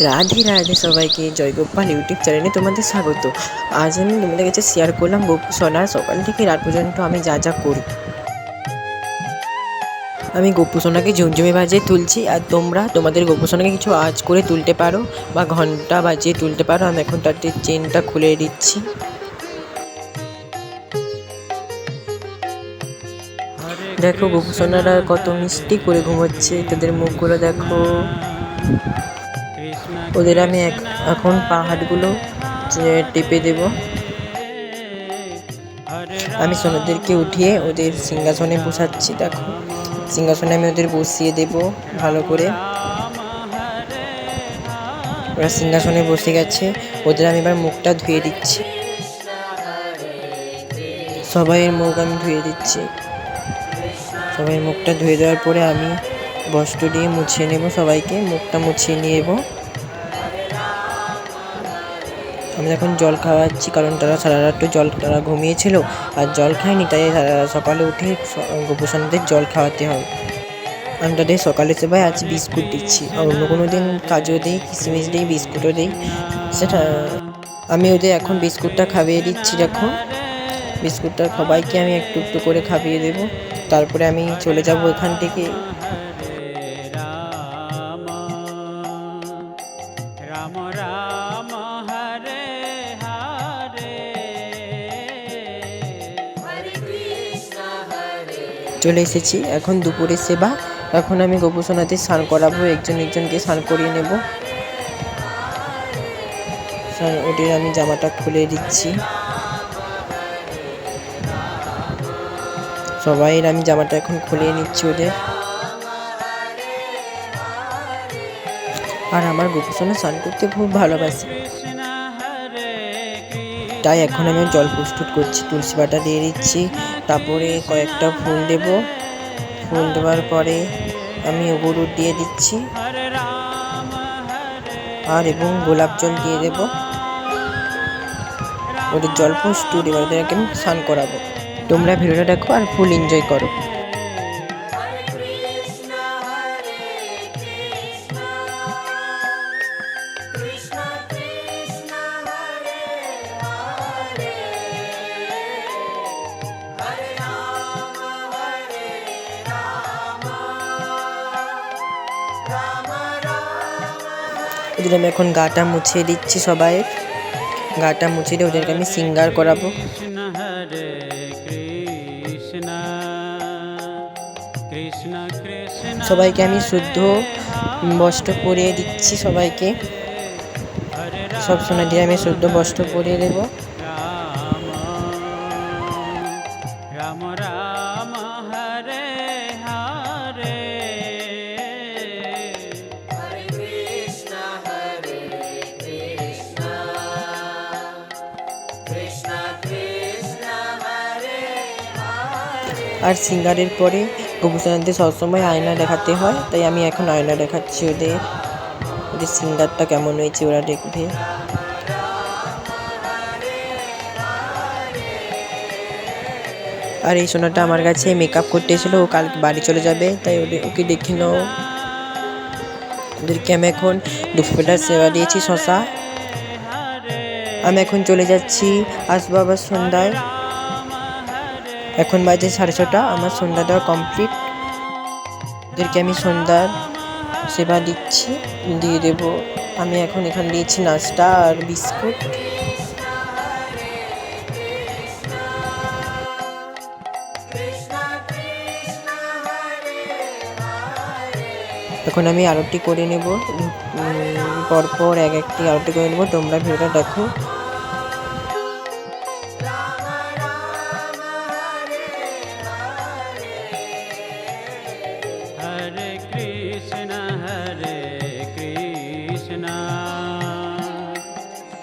রাধে রাধে সবাইকে, জয় গোপাল ইউটিউব চ্যানেলে তোমাদের স্বাগত। আজ আমি তোমাদের কাছে শেয়ার করলাম গোপুসোনা সকাল থেকে রাত পর্যন্ত আমি যা যা করি। আমি গোপুসোনাকে ঝুমঝুমি বাজিয়ে তুলছি, আর তোমরা তোমাদের গোপুসোনাকে কিছু আওয়াজ করে তুলতে পারো বা ঘন্টা বাজিয়ে তুলতে পারো। আমি এখন তার চেনটা খুলে দিচ্ছি। দেখো গোপুসোনারা কত মিষ্টি করে ঘুমোচ্ছে, তাদের মুখগুলো দেখো। ওদের আমি এখন পাহাড়গুলো টেপে দেব। আমি সোনাদেরকে উঠিয়ে ওদের সিংহাসনে বসাচ্ছি। দেখো সিংহাসনে আমি ওদের বসিয়ে দেব ভালো করে। ওরা সিংহাসনে বসে গেছে, ওদের আমি এবার মুখটা ধুয়ে দিচ্ছি। সবাইয়ের মুখ আমি ধুয়ে দিচ্ছি। সবাই মুখটা ধুয়ে দেওয়ার পরে আমি বস্ত্র দিয়ে মুছিয়ে নেব, সবাইকে মুখটা মুছিয়ে নেব। আমি এখন জল খাওয়াচ্ছি, কারণ সারা রাত তারা ঘুমিয়েছিল আর জল খায়নি, তাই সকালে উঠে গোপুসোনাদের জল খাওয়াতে হয়। আমি তাদের সকালে সেবায় আজ বিস্কুট দিচ্ছি, আর অন্য কোনো দিন কাজু দিই, কিশমিশ দিই, বিস্কুটও দিই। সেটা আমি ওদের এখন বিস্কুটটা খাইয়ে দিচ্ছি। দেখো বিস্কুটটা সবাইকে আমি একটু একটু করে খাইয়ে দেবো, তারপরে আমি চলে যাব এখান থেকে। চলে এসেছি, এখন দুপুরের সেবা। এখন আমি গোপুসোনাদের স্নান করাবো, একজনকে স্নান করিয়ে নেব। ওদের আমি জামাটা খুলে দিচ্ছি, সবাই আমি জামাটা এখন খুলিয়ে নিচ্ছি ওদের। আর আমার গোপুসোনা স্নান করতে খুব ভালোবাসে, তাই এখন আমি জল প্রস্তুত করছি। তুলসী পাতা দিয়ে দিচ্ছি, তারপরে কয়েকটা ফুল দেব। ফুল দেওয়ার পরে আমি হলুদ দিয়ে দিচ্ছি এবং গোলাপ জল দিয়ে দেব। ওদের জল প্রস্তুত, এবার ওদেরকে আমি স্নান করাবো। তোমরা ভিডিওটা দেখো আর ফুল এনজয় করো। ওদের আমি এখন গাটা মুছিয়ে দিচ্ছি, সবাই গাটা মুছিয়ে দিয়ে ওদেরকে আমি সিঙ্গার করাবো। সবাইকে আমি শুদ্ধ বস্ত্র পরিয়ে দিচ্ছি, সবাইকে সব সোনা দিয়ে আমি শুদ্ধ বস্ত্র পরিয়ে দেবো। আর সিঙ্গারের পরে গোপুসোনাদের সবসময় আয়না দেখাতে হয়, তাই আমি এখন আয়না দেখাচ্ছি ওদের সিঙ্গারটা কেমন হয়েছে ওরা দেখবে। আর এই সোনাটা আমার কাছে মেকআপ করতে এসেছিল, ও কাল বাড়ি চলে যাবে, তাই ওকে দেখে নাও। ওদেরকে আমি এখন দুপুরবেলার সেবা দিয়েছি শশা। আমি এখন চলে যাচ্ছি আসবো আবার সন্ধ্যায়। এখন বাজে 6:30, আমার সন্ধ্যা দেওয়া কমপ্লিট। ওদেরকে আমি সন্ধ্যার সেবা দিয়ে দেবো। আমি এখন এখানে দিয়েছি নাস্তা আর বিস্কুট। এখন আমি আরতি করে নেব, পরপর একটি আরতি করে নেব। তোমরা ভিডিওটা দেখো।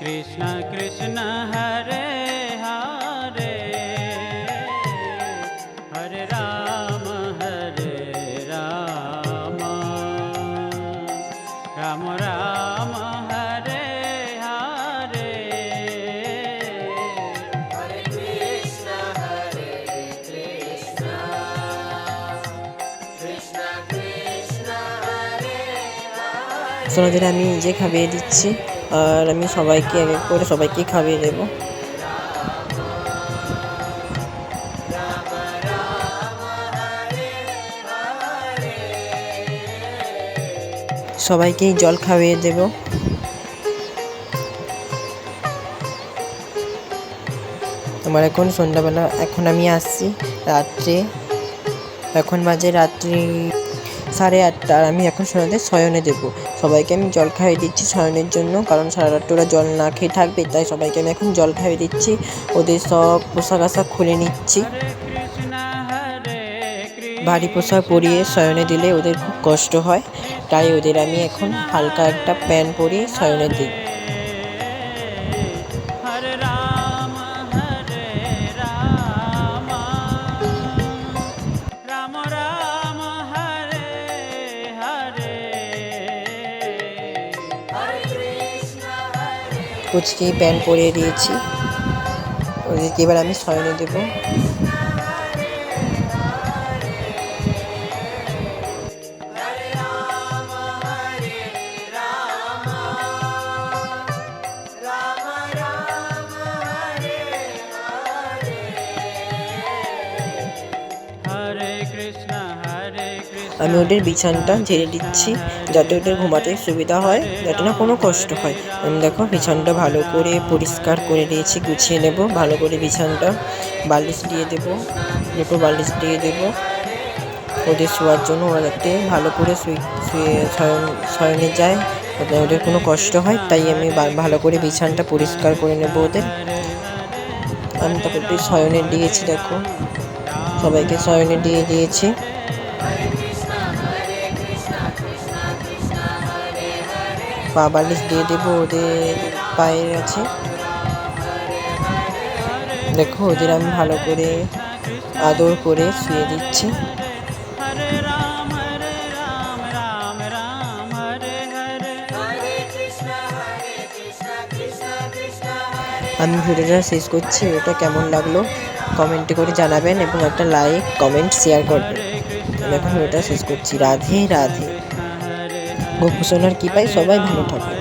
कृष्ण कृष्ण हरे हरे, हरे राम राम राम हरे हरे, हरे कृष्ण कृष्ण कृष्ण कृष्ण हरे हरे। সোনাদের আমি নিজে খাইয়ে দিচ্ছি, আর আমি সবাইকে এক এক করে সবাইকে খাইয়ে দেবো। সবাইকেই জল খাইয়ে দেব। আমার এখন সন্ধ্যাবেলা, এখন আমি আসছি রাত্রে, এখন বাজে রাত্রি 8:30, আর আমি এখন সোনাদের শয়নে দেব। সবাইকে আমি জল খাইয়ে দিচ্ছি শয়নের জন্য, কারণ সারা রাত ওরা জল না খেয়ে থাকবে, তাই সবাইকে আমি এখন জল খাইয়ে দিচ্ছি। ওদের সব পোশাক আশাক খুলে নিচ্ছি। ভারী পোশাক পরিয়ে শয়নে দিলে ওদের খুব কষ্ট হয়, তাই ওদের আমি এখন হালকা একটা প্যান্ট পরিয়ে শয়নে দিই। হরে রাম রাম রাম হরে হরে, কুচকি প্যান্ট পরিয়ে দিয়েছি, ওদেরকে এবার আমি শয়নে দেবো। হরে কৃষ্ণ হরে কৃষ্ণ। আমি ওদের বিছানাটা ঝেড়ে দিচ্ছি, যাতে ওদের ঘুমাতে সুবিধা হয়, যাতে না কোনো কষ্ট হয়। আমি দেখো বিছানাটা ভালো করে পরিষ্কার করে দিয়েছি, গুছিয়ে নেব ভালো করে বিছানাটা। বালিশ দিয়ে দেবো, দুটো বালিশ দিয়ে দেবো ওদের শোয়ার জন্য, ওরা যাতে ভালো করে শুয়ে শয়নে যায়, যাতে ওদের কোনো কষ্ট হয়, তাই আমি ভালো করে বিছানাটা পরিষ্কার করে নেব ওদের। আমি তারপর শয়নে দিয়েছি, দেখো সবাইকে শয়নে দিয়ে দিয়েছি। পা বালিশ দিয়ে দেবো ওদের পায়ের আছে। দেখো ওদের আমি ভালো করে আদর করে শুয়ে দিচ্ছি। হরে রাম রাম রাম হরে হরে, আমি ভিডিওটা শেষ করছি। ওটা কেমন লাগলো কমেন্টে করে জানাবেন, এবং একটা লাইক কমেন্ট শেয়ার করবেন। আমি এখন ভিডিওটা শেষ করছি। রাধে রাধে। গোপুসোনার কৃপায় সবাই ভালো থাকবে।